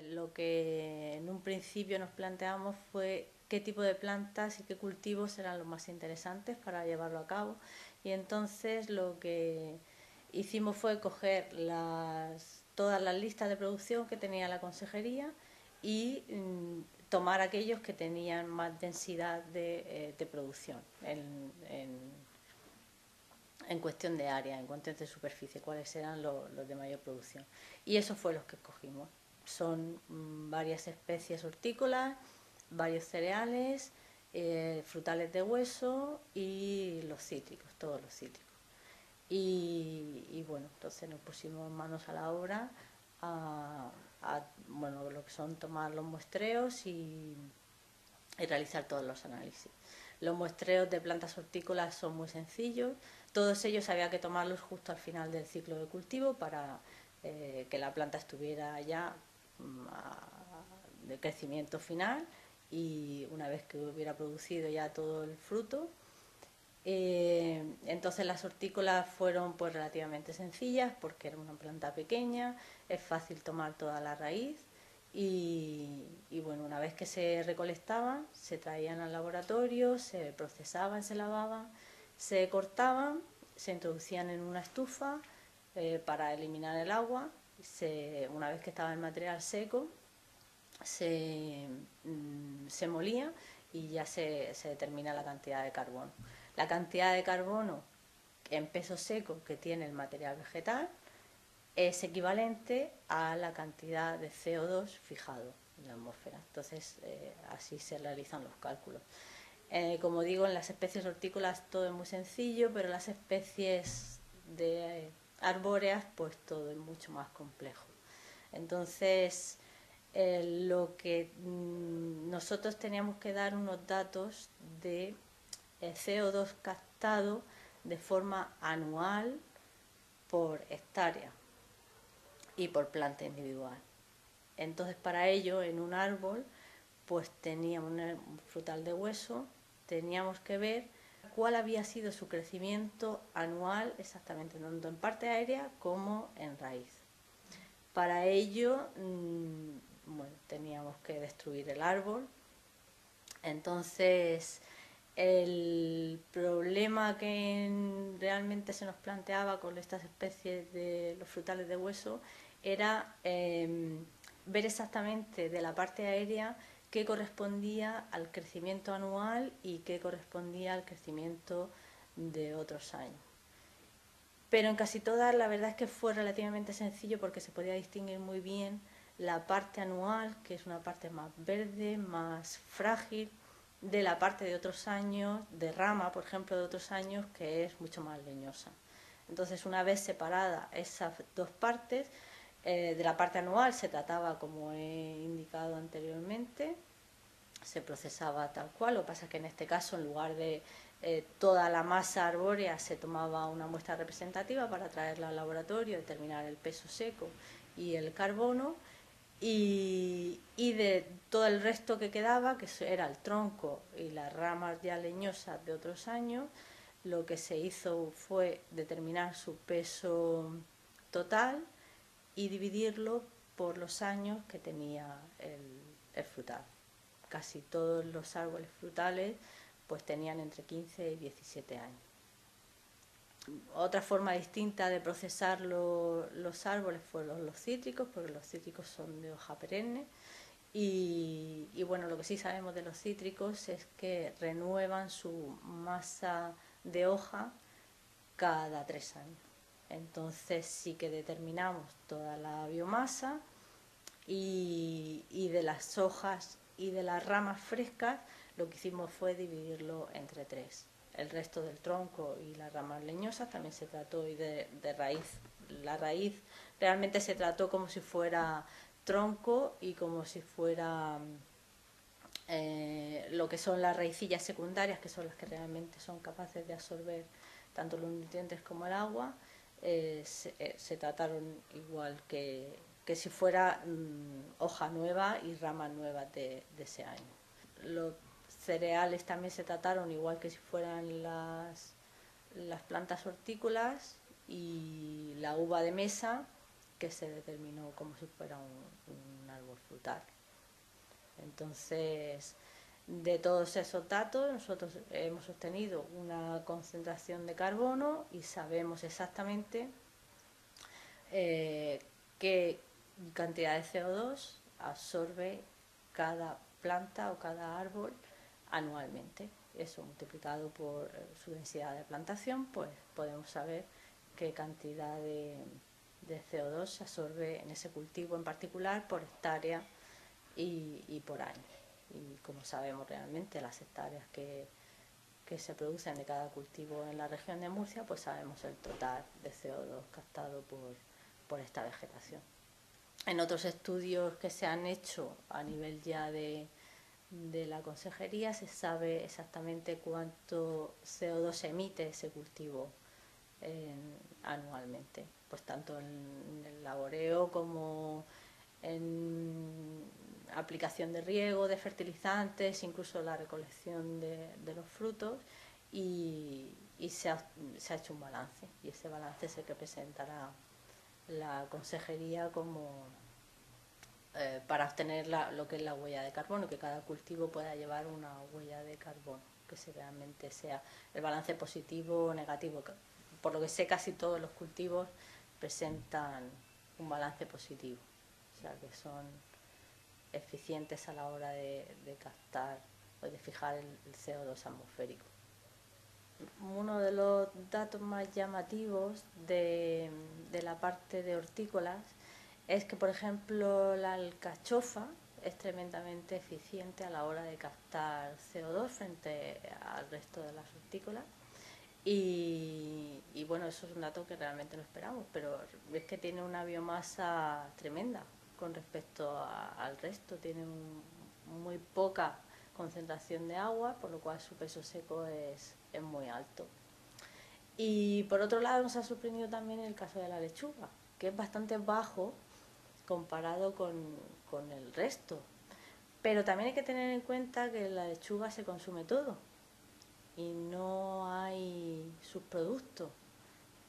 Lo que en un principio nos planteamos fue qué tipo de plantas y qué cultivos eran los más interesantes para llevarlo a cabo. Y entonces lo que hicimos fue coger todas las listas de producción que tenía la consejería y tomar aquellos que tenían más densidad de producción en cuestión de área, en cuestión de superficie, cuáles eran los de mayor producción. Y eso fue los que escogimos. Son varias especies hortícolas, varios cereales, frutales de hueso y los cítricos, todos los cítricos. Y bueno, entonces nos pusimos manos a la obra bueno, lo que son tomar los muestreos y realizar todos los análisis. Los muestreos de plantas hortícolas son muy sencillos, todos ellos había que tomarlos justo al final del ciclo de cultivo para que la planta estuviera ya de crecimiento final, y una vez que hubiera producido ya todo el fruto. Entonces las hortícolas fueron pues relativamente sencillas porque era una planta pequeña, es fácil tomar toda la raíz y bueno, una vez que se recolectaban, se traían al laboratorio, se procesaban, se lavaban, se cortaban, se introducían en una estufa para eliminar el agua. Una vez que estaba el material seco, se molía y ya se determina la cantidad de carbono. La cantidad de carbono en peso seco que tiene el material vegetal es equivalente a la cantidad de CO2 fijado en la atmósfera. Entonces, así se realizan los cálculos. Como digo, en las especies hortícolas todo es muy sencillo, pero en las especies de arbóreas, pues todo es mucho más complejo. Entonces, lo que nosotros teníamos que dar unos datos de CO2 captado de forma anual por hectárea y por planta individual. Entonces, para ello, en un árbol, pues teníamos un frutal de hueso, teníamos que ver cuál había sido su crecimiento anual exactamente, tanto en parte aérea como en raíz. Para ello, bueno, teníamos que destruir el árbol. Entonces, el problema que realmente se nos planteaba con estas especies de los frutales de hueso era ver exactamente de la parte aérea qué correspondía al crecimiento anual y qué correspondía al crecimiento de otros años. Pero en casi todas la verdad es que fue relativamente sencillo porque se podía distinguir muy bien la parte anual, que es una parte más verde, más frágil, de la parte de otros años, de rama, por ejemplo, de otros años, que es mucho más leñosa. Entonces, una vez separadas esas dos partes, de la parte anual se trataba, como he indicado anteriormente, se procesaba tal cual. Lo que pasa es que en este caso, en lugar de toda la masa arbórea, se tomaba una muestra representativa para traerla al laboratorio, determinar el peso seco y el carbono, y de todo el resto que quedaba, que era el tronco y las ramas ya leñosas de otros años, lo que se hizo fue determinar su peso total y dividirlo por los años que tenía el frutal. Casi todos los árboles frutales pues tenían entre 15 y 17 años. Otra forma distinta de procesar los árboles fueron los cítricos, porque los cítricos son de hoja perenne. Y bueno, lo que sí sabemos de los cítricos es que renuevan su masa de hoja cada 3 años. Entonces sí que determinamos toda la biomasa y de las hojas y de las ramas frescas lo que hicimos fue dividirlo entre 3. El resto del tronco y las ramas leñosas también se trató, y de raíz. La raíz realmente se trató como si fuera tronco y como si fuera lo que son las raicillas secundarias, que son las que realmente son capaces de absorber tanto los nutrientes como el agua. Se trataron igual que si fuera hoja nueva y ramas nuevas de ese año. Los cereales también se trataron igual que si fueran las plantas hortícolas, y la uva de mesa que se determinó como si fuera un árbol frutal. Entonces, de todos esos datos, nosotros hemos obtenido una concentración de carbono y sabemos exactamente qué cantidad de CO2 absorbe cada planta o cada árbol anualmente. Eso multiplicado por su densidad de plantación, pues podemos saber qué cantidad de CO2 se absorbe en ese cultivo en particular por hectárea y por año. Y como sabemos realmente las hectáreas que se producen de cada cultivo en la región de Murcia, pues sabemos el total de CO2 captado por esta vegetación. En otros estudios que se han hecho a nivel ya de la consejería se sabe exactamente cuánto CO2 emite ese cultivo anualmente, pues tanto en el laboreo como en aplicación de riego, de fertilizantes, incluso la recolección de los frutos, y se ha hecho un balance, y ese balance es el que presentará la consejería como para obtener lo que es la huella de carbono, que cada cultivo pueda llevar una huella de carbono, que realmente sea el balance positivo o negativo. Por lo que sé, casi todos los cultivos presentan un balance positivo, o sea que son eficientes a la hora de captar o de fijar el CO2 atmosférico. Uno de los datos más llamativos de la parte de hortícolas es que, por ejemplo, la alcachofa es tremendamente eficiente a la hora de captar CO2 frente al resto de las hortícolas. Y bueno, eso es un dato que realmente no esperamos, pero es que tiene una biomasa tremenda con respecto al resto. Tiene muy poca concentración de agua, por lo cual su peso seco es muy alto. Y por otro lado nos ha sorprendido también el caso de la lechuga, que es bastante bajo comparado con el resto. Pero también hay que tener en cuenta que la lechuga se consume todo y no hay subproductos,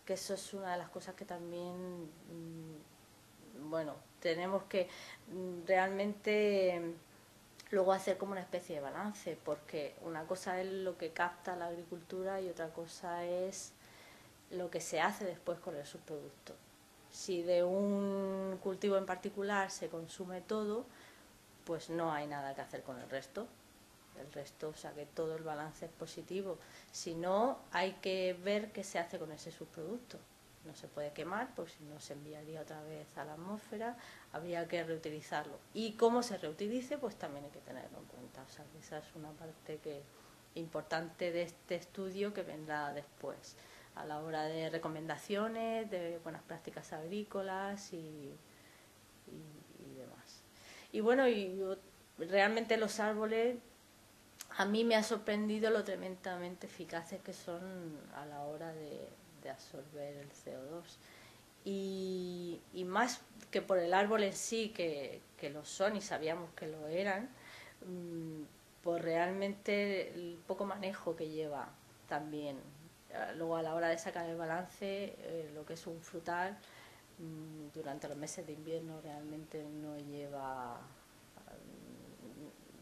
que eso es una de las cosas que también, bueno, tenemos que realmente luego hacer como una especie de balance, porque una cosa es lo que capta la agricultura y otra cosa es lo que se hace después con el subproducto. Si de un cultivo en particular se consume todo, pues no hay nada que hacer con el resto. O sea que todo el balance es positivo. Si no, hay que ver qué se hace con ese subproducto. No se puede quemar, porque si no se enviaría otra vez a la atmósfera, habría que reutilizarlo. Y cómo se reutilice, pues también hay que tenerlo en cuenta. O sea que esa es una parte importante de este estudio que vendrá después, a la hora de recomendaciones, de buenas prácticas agrícolas y demás. Y bueno, realmente los árboles a mí me ha sorprendido lo tremendamente eficaces que son a la hora de absorber el CO2. Y más que por el árbol en sí, que lo son y sabíamos que lo eran, por realmente el poco manejo que lleva también. Luego a la hora de sacar el balance, lo que es un frutal, durante los meses de invierno realmente no lleva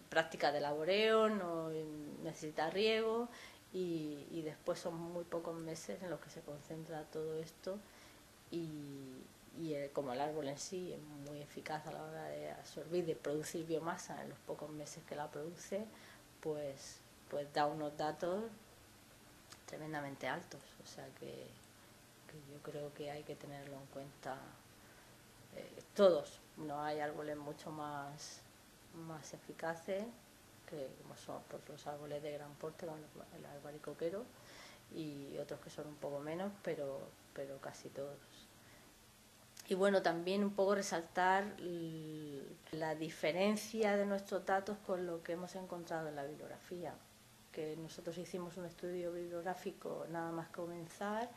práctica de laboreo, no necesita riego y después son muy pocos meses en los que se concentra todo esto como el árbol en sí es muy eficaz a la hora de absorber, de producir biomasa en los pocos meses que la produce, pues da unos datos tremendamente altos. O sea que yo creo que hay que tenerlo en cuenta todos. No hay árboles mucho más eficaces como son pues, los árboles de gran porte, como el albaricoquero, y otros que son un poco menos, pero casi todos. Y bueno, también un poco resaltar la diferencia de nuestros datos con lo que hemos encontrado en la bibliografía, que nosotros hicimos un estudio bibliográfico nada más comenzar,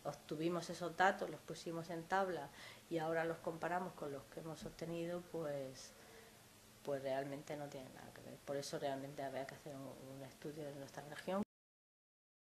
obtuvimos esos datos, los pusimos en tabla y ahora los comparamos con los que hemos obtenido, pues realmente no tienen nada que ver. Por eso realmente había que hacer un estudio de nuestra región.